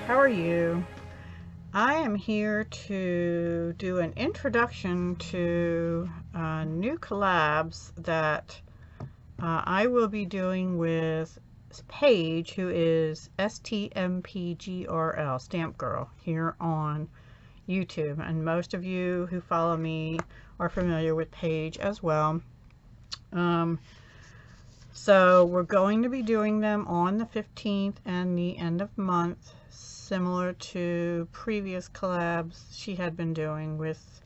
How are you? I am here to do an introduction to new collabs that I will be doing with Paige, who is stmpgrl, Stamp Girl, here on YouTube. And most of you who follow me are familiar with Paige as well. So we're going to be doing them on the 15th and the end of month, similar to previous collabs she had been doing with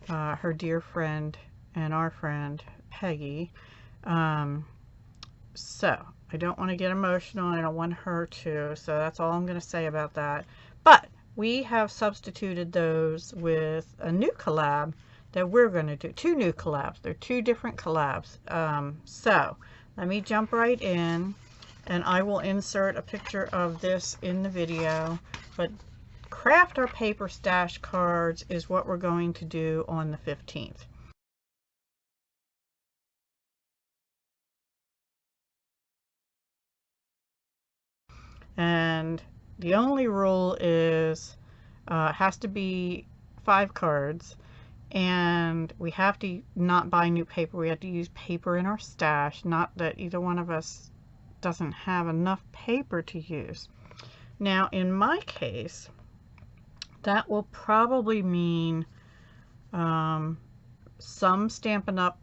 her dear friend and our friend Peggy. So I don't want to get emotional, and I don't want her to, so that's all I'm going to say about that. But we have substituted those with a new collab that we're going to do. Two new collabs. They're two different collabs. So let me jump right in, and I will insert a picture of this in the video. But craft our paper stash cards is what we're going to do on the 15th. And the only rule is has to be 5 cards, and we have to not buy new paper. We have to use paper in our stash. Not that either one of us doesn't have enough paper to use. Now in my case, that will probably mean some Stampin' Up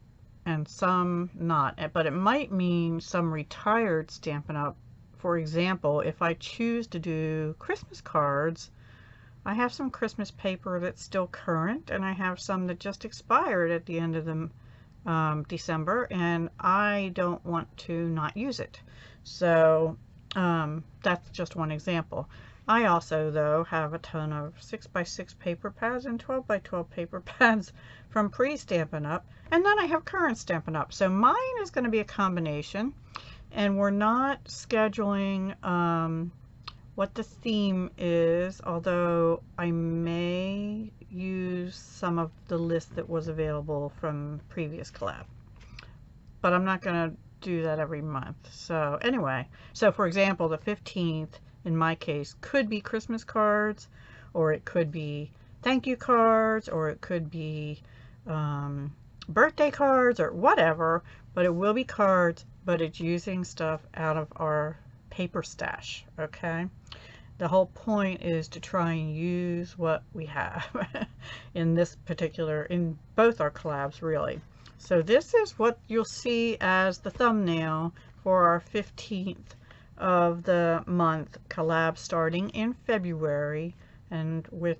and some not, but it might mean some retired Stampin' Up. For example, if I choose to do Christmas cards, I have some Christmas paper that's still current, and I have some that just expired at the end of the December, and I don't want to not use it. So that's just one example. I also, though, have a ton of 6x6 paper pads and 12x12 paper pads from pre-Stampin' Up, and then I have current Stampin' Up. So mine is going to be a combination, and we're not scheduling what the theme is, although I may use some of the list that was available from previous collab. But I'm not going to do that every month. So anyway, so for example, the 15th in my case could be Christmas cards, or it could be thank you cards, or it could be birthday cards, or whatever, but it will be cards, but it's using stuff out of our paper stash. Okay, the whole point is to try and use what we have in this particular, in both our collabs really. So this is what you'll see as the thumbnail for our 15th of the month collab, starting in February, and with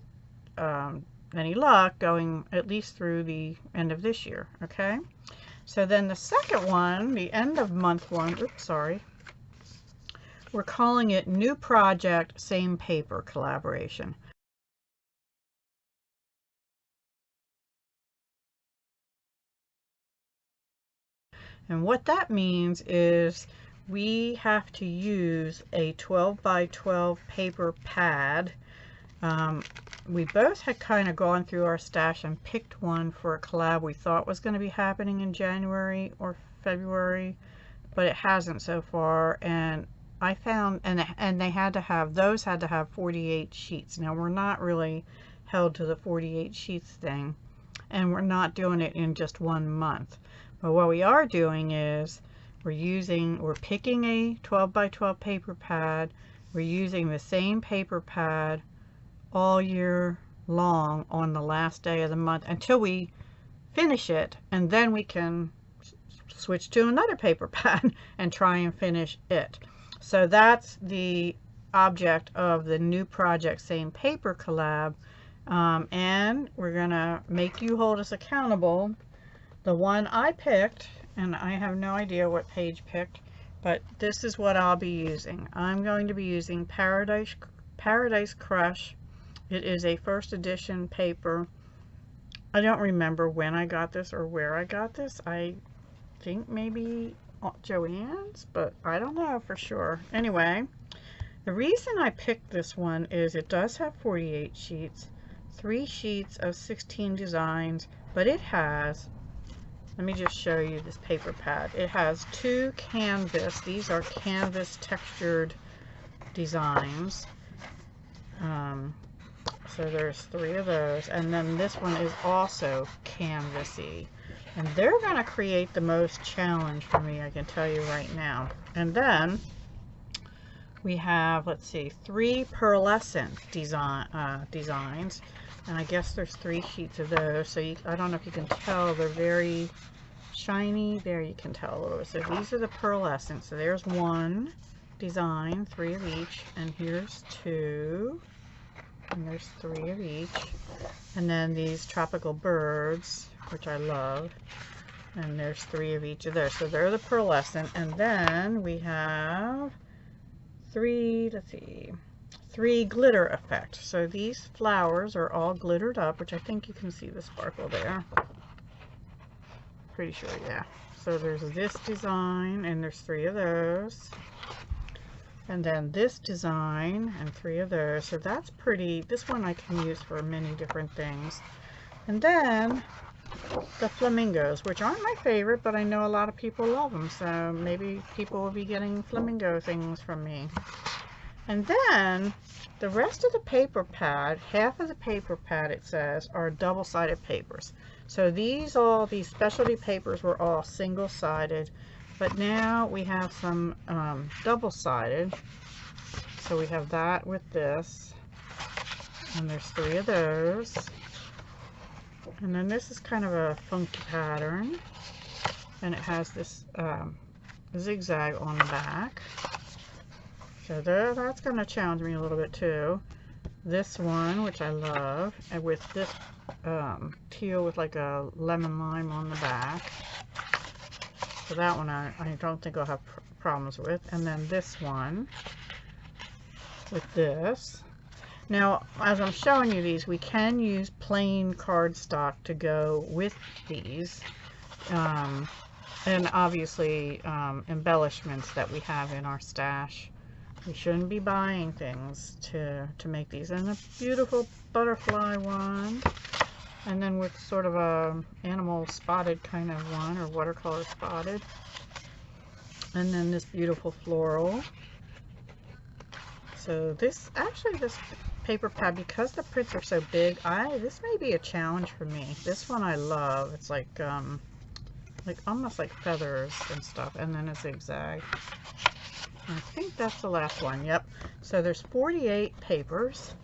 any luck going at least through the end of this year. Okay, so then the second one, the end of month one, oops, sorry, we're calling it New Project, Same Paper Collaboration. And what that means is we have to use a 12x12 paper pad. We both had kind of gone through our stash and picked one for a collab we thought was going to be happening in January or February, but it hasn't so far. And I found, and they had to have, those had to have 48 sheets. Now we're not really held to the 48 sheets thing, and we're not doing it in just 1 month. But what we are doing is we're picking a 12x12 paper pad. We're using the same paper pad all year long on the last day of the month until we finish it, and then we can switch to another paper pad and try and finish it. So that's the object of the New Project, Same Paper collab, and we're gonna make you hold us accountable. The one I picked, and I have no idea what Paige picked, but this is what I'll be using. I'm going to be using Paradise Crush. It is a first edition paper. I don't remember when I got this or where I got this. I think maybe Joann's, but I don't know for sure. Anyway, the reason I picked this one is it does have 48 sheets, 3 sheets of 16 designs, but it has, let me just show you this paper pad. It has 2 canvas. These are canvas textured designs. So there's 3 of those, and then this one is also canvasy, and they're going to create the most challenge for me, I can tell you right now. And then we have, let's see, 3 pearlescent designs, and I guess there's 3 sheets of those. So I don't know if you can tell, they're very shiny. There, you can tell a little bit. So these are the pearlescent. So there's 1 design, 3 of each, and here's 2. And there's 3 of each. And then these tropical birds, which I love. And there's 3 of each of those. So they're the pearlescent. And then we have 3, let's see, 3 glitter effect. So these flowers are all glittered up, which I think you can see the sparkle there. Pretty sure, yeah. So there's this design, and there's 3 of those. And then this design and 3 of those. So that's pretty. This one I can use for many different things. And then the flamingos, which aren't my favorite, but I know a lot of people love them. So maybe people will be getting flamingo things from me. And then the rest of the paper pad, half of the paper pad, it says, are double-sided papers. So these specialty papers were all single-sided. But now we have some double-sided. So we have that with this. And there's 3 of those. And then this is kind of a funky pattern. And it has this zigzag on the back. So that's going to challenge me a little bit too. This one, which I love, and with this teal with like a lemon lime on the back. So that one I don't think I'll have problems with. And then this one with this. Now, as I'm showing you these, we can use plain cardstock to go with these. And obviously embellishments that we have in our stash. We shouldn't be buying things to make these. And a beautiful butterfly one. And then with sort of a animal spotted kind of one, or watercolor spotted. And then this beautiful floral. So this paper pad, because the prints are so big, this may be a challenge for me. This one I love. It's like almost like feathers and stuff, and then a zigzag. I think that's the last one. Yep. So there's 48 papers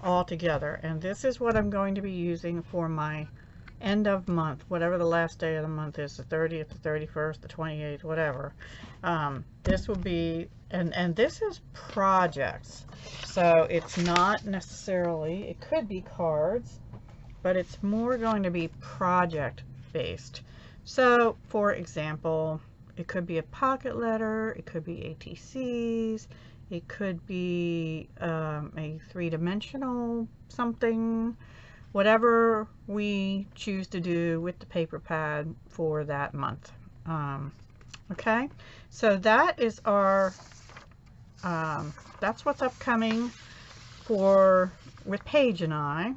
all together, and this is what I'm going to be using for my end of month, whatever the last day of the month is, the 30th, the 31st, the 28th, whatever. This will be, and this is projects, so it's not necessarily, it could be cards, but it's more going to be project based. So for example, it could be a pocket letter, it could be ATCs, it could be a 3-dimensional something, whatever we choose to do with the paper pad for that month. Okay, so that is our, that's what's upcoming with Paige and I.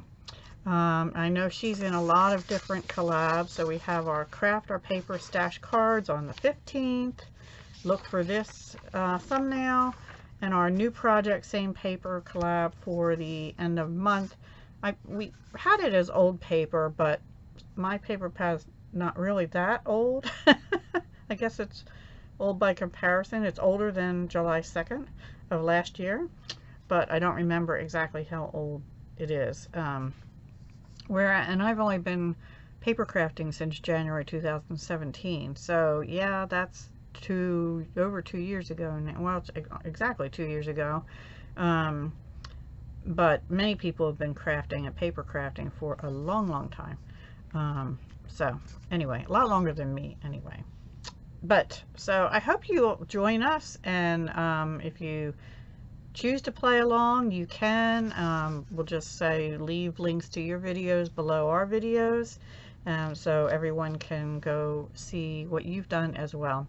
I know she's in a lot of different collabs, so we have our Craft Our Paper Stash cards on the 15th. Look for this thumbnail, and our new project, same paper collab for the end of month. We had it as old paper, but my paper pad's not really that old. I guess it's old by comparison. It's older than July 2nd of last year, but I don't remember exactly how old it is. And I've only been paper crafting since January 2017. So yeah, that's over 2 years ago. Well, it's exactly 2 years ago. But many people have been crafting and paper crafting for a long time. So anyway, a lot longer than me anyway. But so I hope you'll join us, and if you choose to play along, you can. We'll just say leave links to your videos below our videos, so everyone can go see what you've done as well.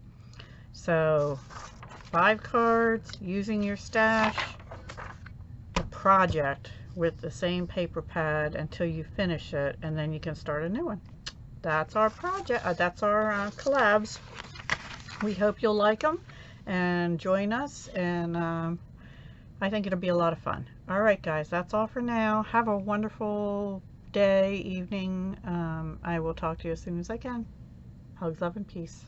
So 5 cards using your stash, a project with the same paper pad until you finish it, and then you can start a new one. That's our project. That's our collabs. We hope you'll like them and join us, and I think it'll be a lot of fun. All right, guys, that's all for now. Have a wonderful day, evening. I will talk to you as soon as I can. Hugs, love, and peace.